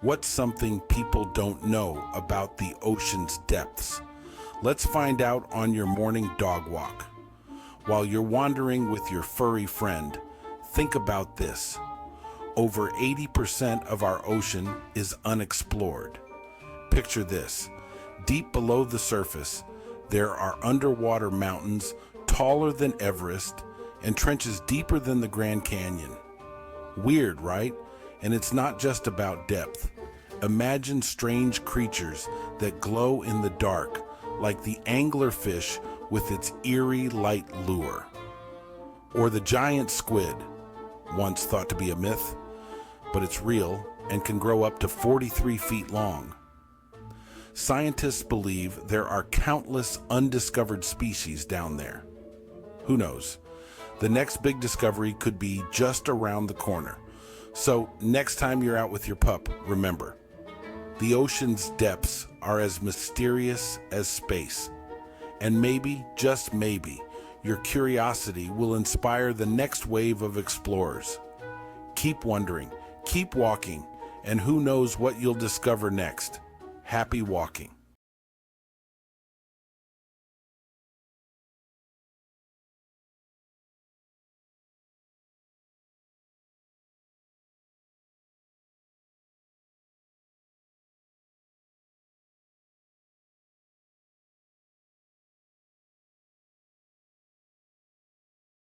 What's something people don't know about the ocean's depths? Let's find out on your morning dog walk. While you're wandering with your furry friend, think about this. Over 80% of our ocean is unexplored. Picture this. Deep below the surface, there are underwater mountains taller than Everest and trenches deeper than the Grand Canyon. Weird, right? And it's not just about depth. Imagine strange creatures that glow in the dark, like the anglerfish with its eerie light lure. Or the giant squid, once thought to be a myth, but it's real and can grow up to 43 feet long. Scientists believe there are countless undiscovered species down there. Who knows? The next big discovery could be just around the corner. So next time you're out with your pup, remember, the ocean's depths are as mysterious as space. And maybe, just maybe, your curiosity will inspire the next wave of explorers. Keep wondering, keep walking, and who knows what you'll discover next. Happy walking.